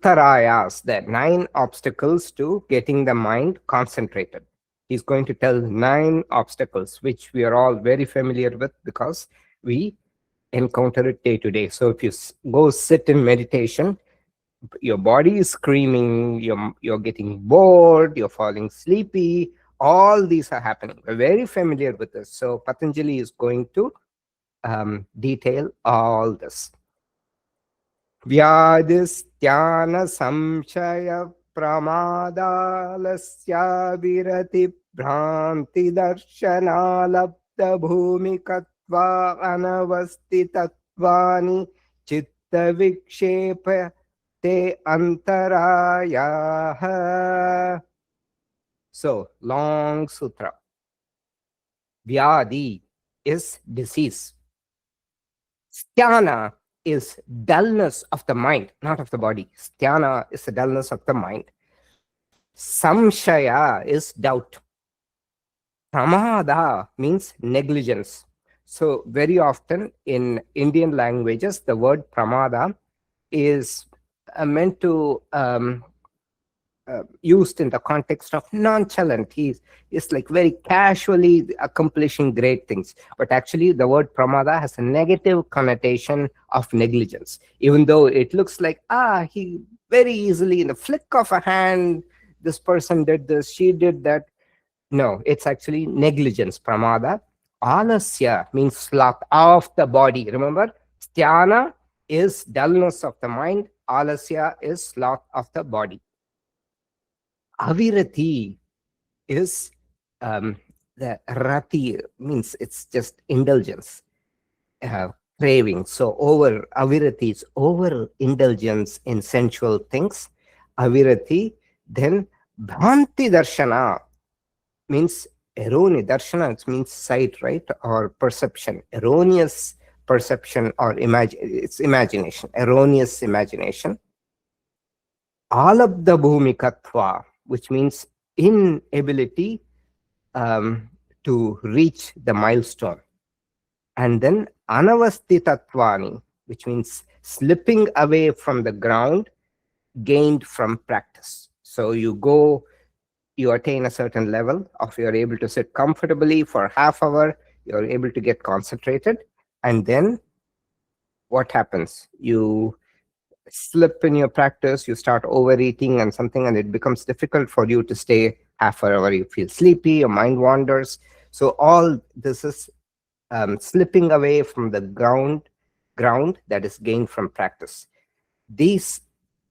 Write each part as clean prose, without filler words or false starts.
Tarayas, the 9 obstacles to getting the mind concentrated. He's going to tell 9 obstacles, which we are all very familiar with because we encounter it day to day. So if you go sit in meditation, your body is screaming, you're getting bored, you're falling sleepy. All these are happening. We're very familiar with this. So Patanjali is going to detail all this. Vyadhisthana samshaya pramadalasya virati bhranti darshanalabda bhumikatva anavastitatvani chitta vikshepa te antaraya. So, long sutra. Vyadi is disease. Sthana is dullness of the mind, not of the body. Sthana is the dullness of the mind. Samshaya is doubt. Pramāda means negligence. So very often in Indian languages, the word pramada is meant to used in the context of nonchalant. He's like very casually accomplishing great things. But actually, the word pramada has a negative connotation of negligence. Even though it looks like, he very easily, in the flick of a hand, this person did this, she did that. No, it's actually negligence, pramada. Alasya means sloth of the body. Remember, sthana is dullness of the mind. Alasya is sloth of the body. Avirati is the rati means it's just indulgence, craving. So avirati is over indulgence in sensual things. Avirati. Then bhanti darshana means erroneous. Darshana, it means sight, right, or perception. Erroneous perception or it's imagination. Erroneous imagination. Alabdha bhumikatva, which means inability to reach the milestone. And then anavastitatvani, which means slipping away from the ground gained from practice. So you attain a certain level of you're able to sit comfortably for half hour, you're able to get concentrated, and then what happens? You slip in your practice, you start overeating and something, and it becomes difficult for you to stay half an hour. You feel sleepy, your mind wanders. So all this is slipping away from the ground that is gained from practice. These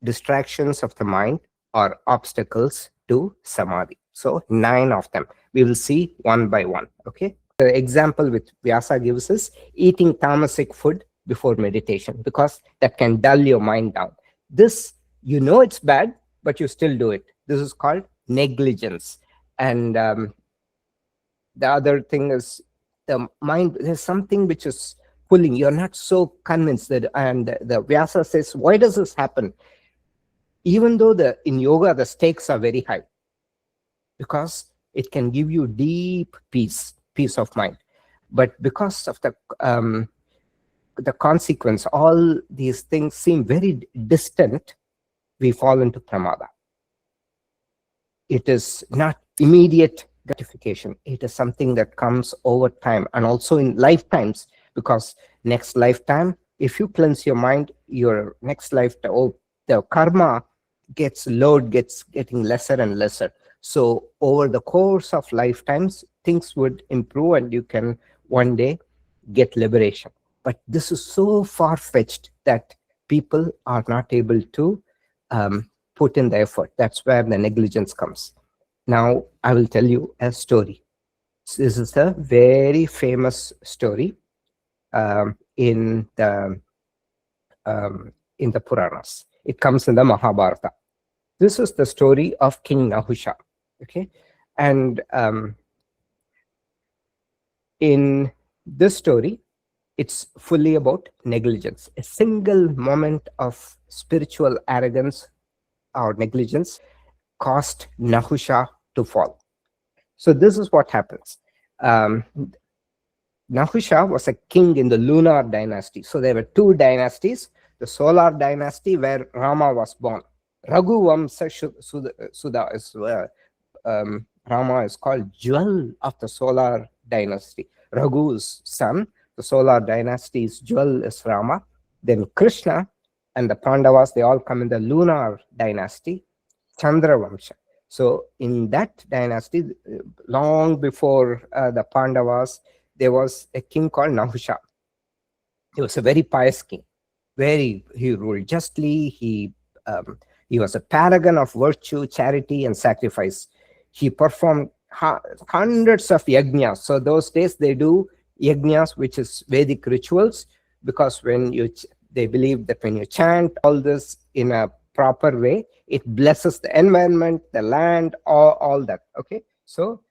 distractions of the mind are obstacles to samadhi. So 9 of them. We will see one by one. Okay. The example which Vyasa gives is eating tamasic food before meditation, because that can dull your mind down. This, it's bad, but you still do it. This is called negligence. And the other thing is the mind, there's something which is pulling. You're not so convinced that, and the Vyasa says, why does this happen? Even though in yoga, the stakes are very high, because it can give you deep peace of mind. But because of the consequence, all these things seem very distant, we fall into pramada. It is not immediate gratification. It is something that comes over time, and also in lifetimes, because next lifetime, if you cleanse your mind, your next lifetime, the karma gets getting lesser and lesser. So over the course of lifetimes, things would improve and you can one day get liberation. But this is so far-fetched that people are not able to put in the effort. That's where the negligence comes. Now, I will tell you a story. This is a very famous story in the Puranas. It comes in the Mahabharata. This is the story of King Nahusha. Okay, and in this story, it's fully about negligence. A single moment of spiritual arrogance or negligence caused Nahusha to fall. So this is what happens. Nahusha was a king in the lunar dynasty. So there were 2 dynasties. The solar dynasty, where Rama was born. Raghu Vamsa Sudha is Rama is called jewel of the solar dynasty. Raghu's son, the solar dynasty's jewel is Rama. Then Krishna and the Pandavas, they all come in the lunar dynasty, Chandra Vamsha. So in that dynasty, long before the Pandavas, there was a king called Nahusha. He was a very pious king. He ruled justly. He was a paragon of virtue, charity, and sacrifice. He performed hundreds of yajnas. So those days they do yajnas, which is Vedic rituals, because they believe that when you chant all this in a proper way, it blesses the environment, the land, all that. Okay, so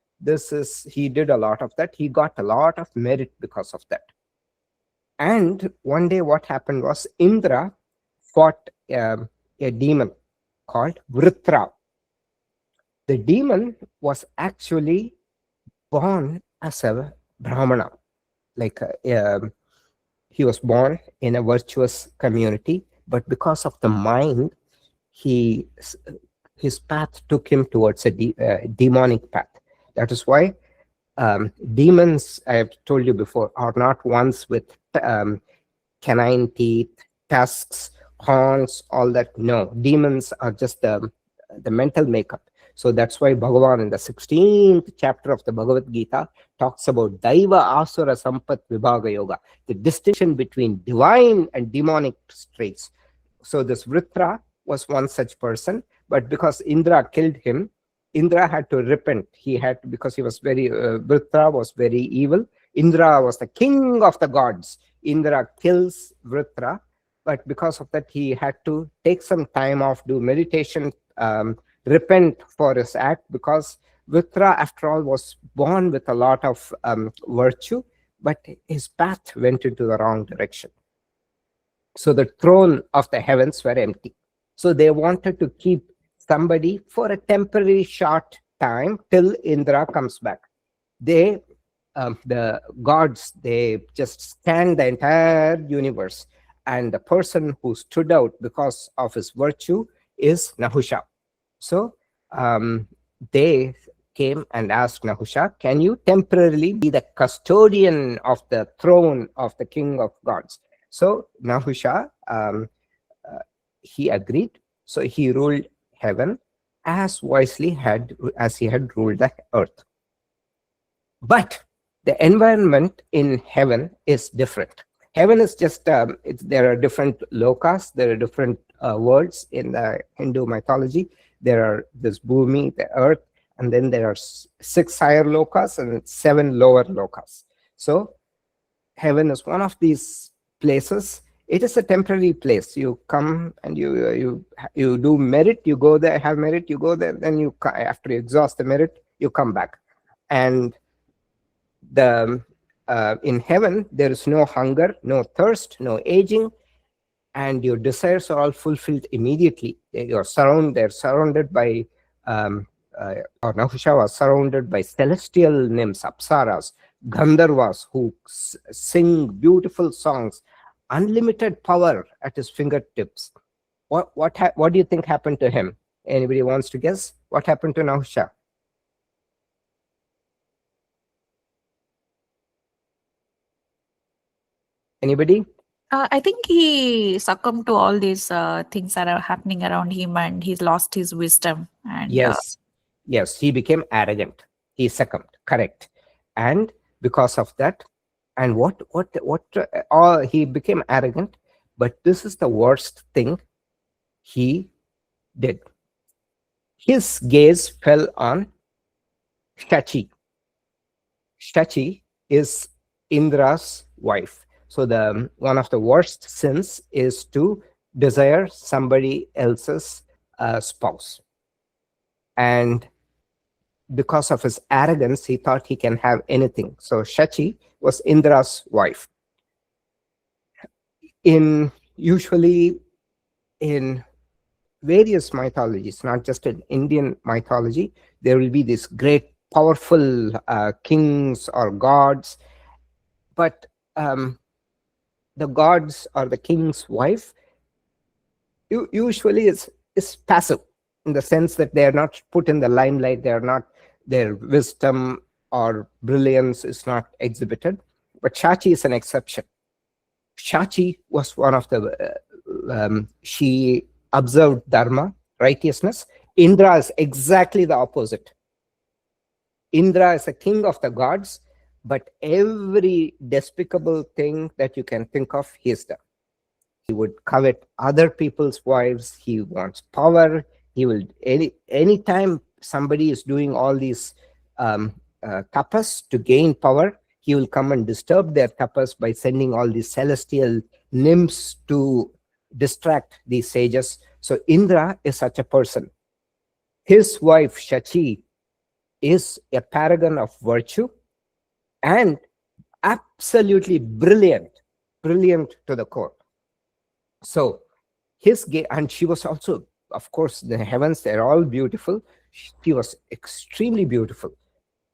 he did a lot of that. He got a lot of merit because of that. And one day what happened was Indra fought a demon called Vritra. The demon was actually born as a Brahmana. He was born in a virtuous community, but because of the mind, his path took him towards a demonic path. That is why demons, I have told you before, are not ones with canine teeth, tusks, horns, all that. No, demons are just the mental makeup. So that's why Bhagavan in the 16th chapter of the Bhagavad Gita talks about Daiva Asura Sampat Vibhaga Yoga, the distinction between divine and demonic traits. So this Vritra was one such person, but because Indra killed him, Indra had to repent. Because he was Vritra was very evil. Indra was the king of the gods. Indra kills Vritra, but because of that, he had to take some time off, do meditation, repent for his act, because Vritra, after all, was born with a lot of virtue, but his path went into the wrong direction. So the throne of the heavens were empty. So they wanted to keep somebody for a temporary short time till Indra comes back. The gods, they just scanned the entire universe, and the person who stood out because of his virtue is Nahusha. So they came and asked Nahusha, can you temporarily be the custodian of the throne of the king of gods? So Nahusha, he agreed. So he ruled heaven as wisely as he had ruled the earth. But the environment in heaven is different. Heaven is just, there are different lokas, there are different worlds in the Hindu mythology. There are this Bhumi, the earth, and then there are 6 higher lokas and 7 lower lokas. So heaven is one of these places. It is a temporary place. You come and you do merit, you go there, have merit, you go there, then after you exhaust the merit, you come back. And in heaven, there is no hunger, no thirst, no aging, and your desires are all fulfilled immediately. They're surrounded by, or Nahusha was surrounded by celestial nymphs, apsaras, gandharvas, who sing beautiful songs, unlimited power at his fingertips. What do you think happened to him? Anybody wants to guess? What happened to Nahusha? Anybody? I think he succumbed to all these things that are happening around him, and he's lost his wisdom. And yes, he became arrogant. He succumbed. Correct. And because of that, and he became arrogant. But this is the worst thing he did. His gaze fell on Shachi. Shachi is Indra's wife. So one of the worst sins is to desire somebody else's spouse. And because of his arrogance, he thought he can have anything. So Shachi was Indra's wife. Usually in various mythologies, not just in Indian mythology, there will be these great powerful kings or gods, but the gods or the king's wife usually is is passive, in the sense that they are not put in the limelight, they are not, their wisdom or brilliance is not exhibited. But Shachi is an exception. Shachi was one of the, she observed dharma, righteousness. Indra is exactly the opposite. Indra is a king of the gods, but every despicable thing that you can think of, he is done. He would covet other people's wives. He wants power. He will, anytime somebody is doing all these tapas to gain power, he will come and disturb their tapas by sending all these celestial nymphs to distract these sages. So Indra is such a person. His wife Shachi is a paragon of virtue and absolutely brilliant to the core. So his and she was also, of course, the heavens, they're all beautiful. She was extremely beautiful,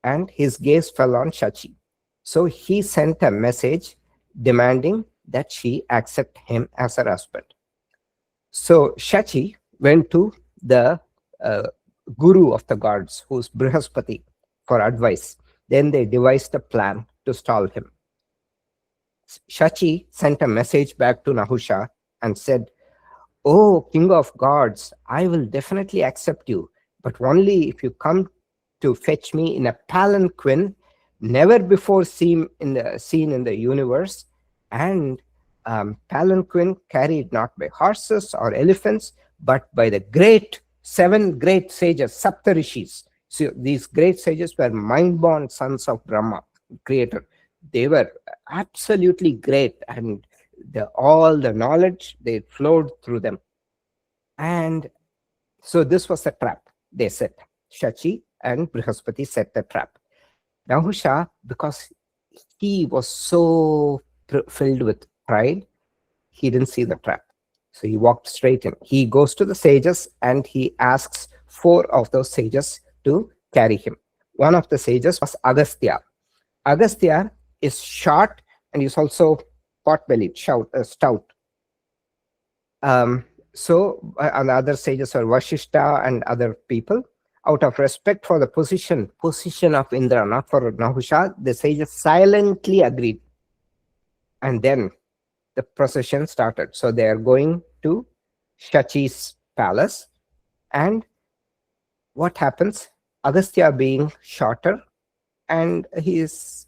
and his gaze fell on Shachi. So he sent a message demanding that she accept him as her husband. So Shachi went to the guru of the gods, who's Brihaspati, for advice. Then they devised a plan to stall him. Shachi sent a message back to Nahusha and said, "Oh, king of gods, I will definitely accept you, but only if you come to fetch me in a palanquin never before seen in the universe, and palanquin carried not by horses or elephants, but by the seven great sages, Saptarishis." So these great sages were mind-born sons of Brahma, creator. They were absolutely great, and all the knowledge, they flowed through them. And so this was a trap they set. Shachi and Brihaspati set the trap. Nahusha, because he was so filled with pride, he didn't see the trap. So he walked straight in. He goes to the sages and he asks 4 of those sages to carry him. One of the sages was Agastya. Agastya is short and he's also pot-bellied, stout. And the other sages are Vashishta and other people. Out of respect for the position of Indra, not for Nahusha, the sages silently agreed. And then the procession started. So they are going to Shachi's palace. And what happens? Agastya, being shorter, and he is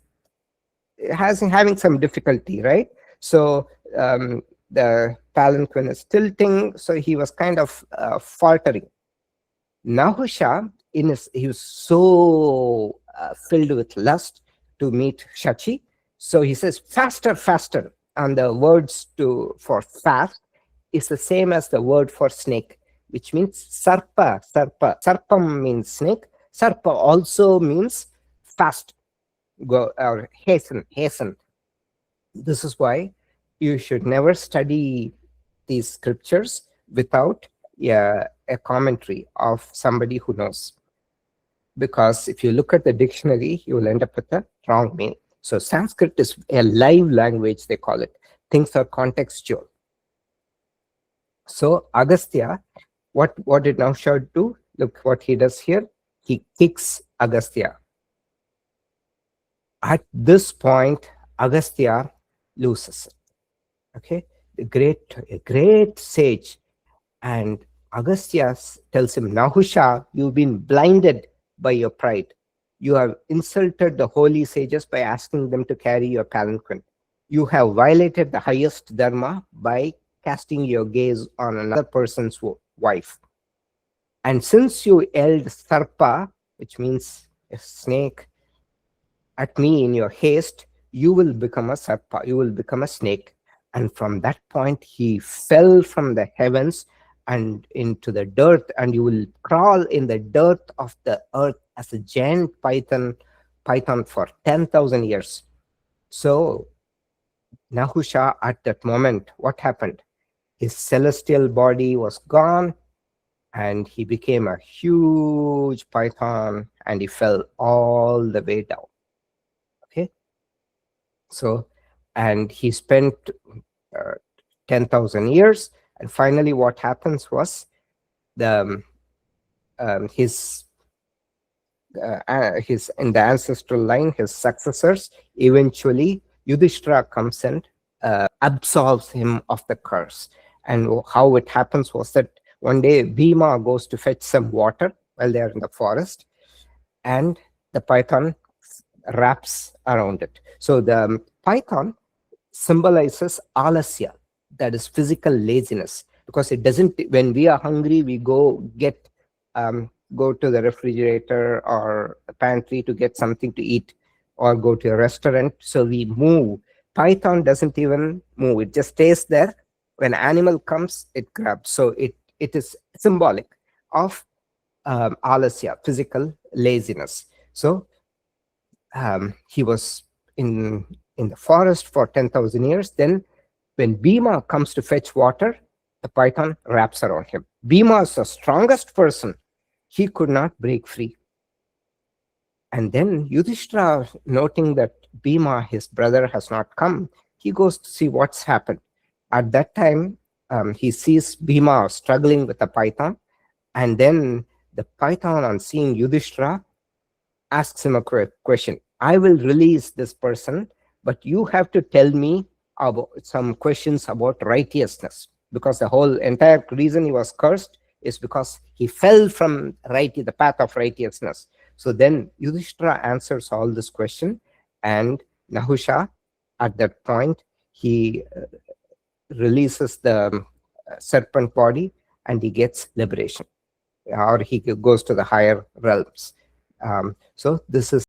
having some difficulty, right? So the palanquin is tilting, so he was kind of faltering. Nahusha, he was so filled with lust to meet Shachi, so he says, "Faster, faster." And the words for fast is the same as the word for snake, which means sarpa. Sarpam means snake. Sarpa also means fast, go or hasten. This is why you should never study these scriptures without a commentary of somebody who knows. Because if you look at the dictionary, you will end up with the wrong meaning. So Sanskrit is a live language, they call it. Things are contextual. So Agastya, what did Nahusha do? Look what he does here. He kicks Agastya. At this point, Agastya loses it. Okay, a great sage. And Agastya tells him, "Nahusha, you've been blinded by your pride. You have insulted the holy sages by asking them to carry your palanquin. You have violated the highest dharma by casting your gaze on another person's wife. And since you yelled sarpa, which means a snake, at me in your haste, you will become a sarpa, you will become a snake." And from that point, he fell from the heavens and into the dirt, and you will crawl in the dirt of the earth as a giant python for 10,000 years. So Nahusha, at that moment, what happened? His celestial body was gone, and he became a huge python, and he fell all the way down. Okay. So, and he spent 10,000 years. And finally, what happens was the his in the ancestral line, his successors, eventually Yudhishthira comes and absolves him of the curse. And how it happens was that one day Bhima goes to fetch some water while they are in the forest, and the python wraps around it. So the python symbolizes alasya, that is physical laziness, because it doesn't, when we are hungry, we go to the refrigerator or the pantry to get something to eat, or go to a restaurant, so we move. Python doesn't even move, it just stays there. When animal comes, it grabs. So it is symbolic of alasya, physical laziness. So he was in the forest for 10,000 years. Then when Bhima comes to fetch water, the python wraps around him. Bhima is the strongest person. He could not break free. And then Yudhishthira, noting that Bhima, his brother, has not come, he goes to see what's happened. At that time, he sees Bhima struggling with the python. And then the python, on seeing Yudhishthira, asks him a question. I will release this person, but you have to tell me about some questions about righteousness, because the whole entire reason he was cursed is because he fell from the path of righteousness. So then Yudhishthira answers all this question, and Nahusha, at that point, he releases the serpent body, and he gets liberation, or he goes to the higher realms. So this is